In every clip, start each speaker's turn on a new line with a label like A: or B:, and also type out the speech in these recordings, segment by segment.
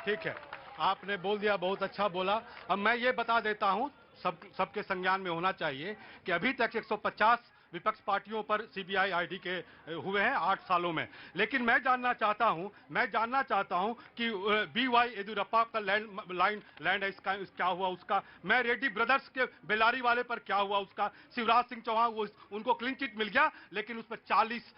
A: ठीक है, आपने बोल दिया, बहुत अच्छा बोला। अब मैं ये बता देता हूं, सबके संज्ञान में होना चाहिए कि अभी तक 150 विपक्ष पार्टियों पर सीबीआई आईडी के हुए हैं 8 सालों में। लेकिन मैं जानना चाहता हूं कि बीवाई येदियुरप्पा का लैंड है, इसका क्या हुआ उसका? मैं रेड्डी ब्रदर्स के बेलारी वाले पर क्या हुआ उसका? शिवराज सिंह चौहान, उनको क्लीन चिट मिल गया, लेकिन उस पर 40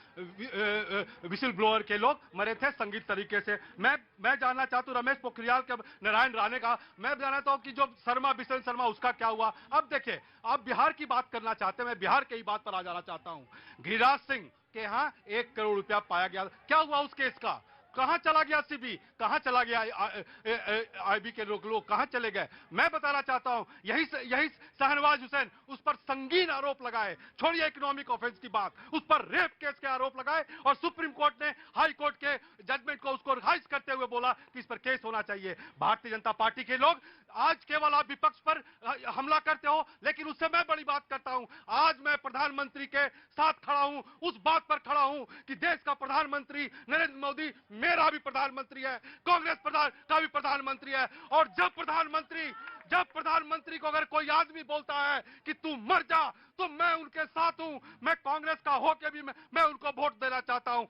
A: विसिल ब्लोअर के लोग मरे थे संगीत तरीके से। मैं जानना चाहता हूं रमेश पोखरियाल के, नारायण राणे का, मैं जानता हूं कि जो बिशन शर्मा, उसका क्या हुआ? अब देखिए, आप बिहार की बात करना चाहते हैं, मैं बिहार की बात पर आ जाना चाहता हूं। गिरिराज सिंह के यहां 1 करोड़ रुपया पाया गया, क्या हुआ उस केस का? कहां चला गया सीबी? कहां चला गया आईबी के लोग कहां चले गए? मैं बताना चाहता हूं, यही शहनवाज हुसैन, उस पर संगीन आरोप लगाए, छोड़िए इकोनॉमिक ऑफेंस की बात, उस पर रेप केस के आरोप लगाए और सुप्रीम कोर्ट ने हाई कोर्ट के जजमेंट को उसको रिवाइज करते हुए बोला कि इस पर केस होना चाहिए। भारतीय जनता पार्टी के लोग आज केवल आप विपक्ष पर हमला करते हो, लेकिन उससे मैं बड़ी बात करता हूं। आज मैं प्रधानमंत्री के साथ खड़ा हूं, उस बात पर खड़ा हूं कि देश का प्रधानमंत्री नरेंद्र मोदी मेरा भी प्रधानमंत्री है, कांग्रेस का भी प्रधानमंत्री है। और जब प्रधानमंत्री को अगर कोई आदमी बोलता है कि तू मर जा, तो मैं उनके साथ हूं। मैं कांग्रेस का होके भी मैं उनको वोट देना चाहता हूं।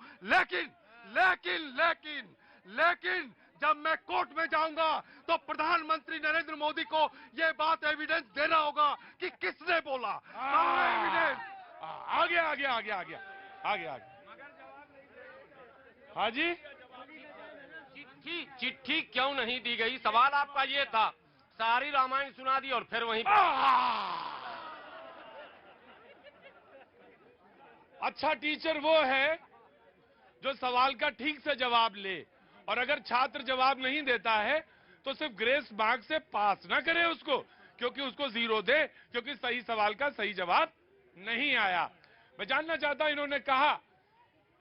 A: लेकिन जब मैं कोर्ट में जाऊंगा तो प्रधानमंत्री नरेंद्र मोदी को यह बात एविडेंस देना होगा कि किसने बोला। एविडेंस
B: आगे। हाँ जी,
C: चिट्ठी क्यों नहीं दी गई? सवाल आपका ये था। सारी रामायण सुना दी और फिर वहीं
B: अच्छा टीचर वो है जो सवाल का ठीक से जवाब ले, और अगर छात्र जवाब नहीं देता है तो सिर्फ ग्रेस मार्क से पास ना करे उसको, क्योंकि उसको 0 दे, क्योंकि सही सवाल का सही जवाब नहीं आया। मैं जानना चाहता, इन्होंने कहा,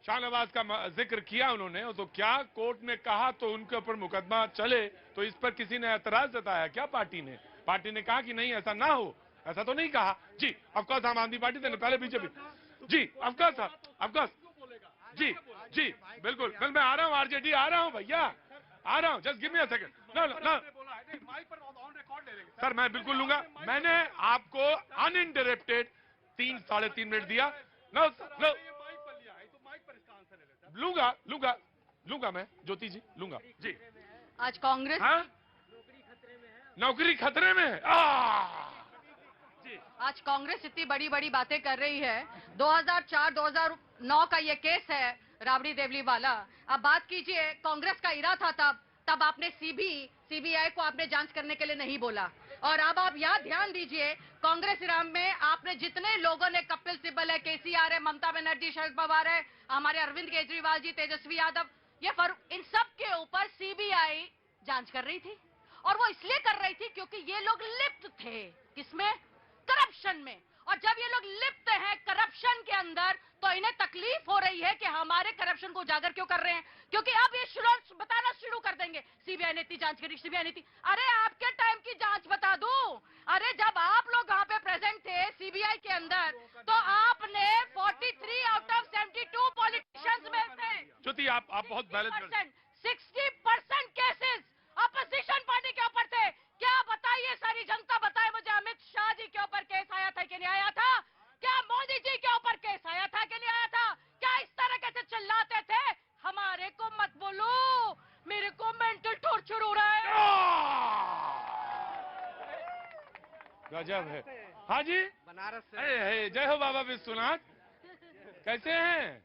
B: शाहनवाज का जिक्र किया उन्होंने, तो क्या कोर्ट ने कहा तो उनके ऊपर मुकदमा चले, तो इस पर किसी ने ऐतराज जताया क्या? पार्टी ने कहा कि नहीं ऐसा ना हो? ऐसा तो नहीं कहा जी। ऑफकोर्स आम आदमी पार्टी थे, पहले बीजेपी जी। ऑफकोर्स जी बिल्कुल। मैं आ रहा हूँ आरजेडी, आ रहा हूँ भैया, आ रहा हूँ, just give me a second. No sir, मैं बिल्कुल लूंगा। मैंने आपको अनइंटरप्टेड 3-3.5 मिनट दिया। नो लूंगा मैं, ज्योति जी लूंगा जी।
D: आज कांग्रेस
B: नौकरी खतरे में है। जी।
D: आज कांग्रेस इतनी बड़ी बड़ी बातें कर रही है। 2004-2009 का ये केस है, राबड़ी देवली वाला। अब बात कीजिए, कांग्रेस का इरा था तब आपने सीबीआई को आपने जांच करने के लिए नहीं बोला। और अब आप यहाँ ध्यान दीजिए, कांग्रेस इराम में आपने जितने लोगों ने, कपिल सिब्बल है, केसीआर है, ममता बनर्जी, शरद पवार है, हमारे अरविंद केजरीवाल जी, तेजस्वी यादव, ये इन सब के ऊपर सीबीआई जांच कर रही थी। और वो इसलिए कर रही थी क्योंकि ये लोग लिप्त थे किसमें? करप्शन में। और जब ये लोग लिप्त हैं करप्शन के अंदर, तो इन्हें तकलीफ हो रही है कि हमारे करप्शन को उजागर क्यों कर रहे हैं? क्योंकि अब ये बताना शुरू कर देंगे, सीबीआई ने इतनी जांच करी, सीबीआई ने इतनी। अरे आपके टाइम की जांच बता दूं। अरे जब आप लोग वहां पे प्रेजेंट थे सीबीआई के अंदर, तो आपने 43 आउट ऑफ 72 पॉलिटिशियंस में से
B: ज्योति, आप बहुत बैलेंस
D: 60% केसेस अपोजिशन पार्टी के ऊपर थे। क्या बताइए, सारी जनता बताए मुझे, अमित शाह जी के ऊपर केस आया था कि नहीं आया था? क्या मोदी जी के ऊपर केस आया था कि नहीं आया था? क्या इस तरह कैसे चिल्लाते थे, हमारे को मत बोलो, मेरे को मेंटल टॉर्चर हो रहा है।
B: गजब है। हाँ जी,
C: बनारस से।
B: जय हो बाबा विश्वनाथ, कैसे हैं?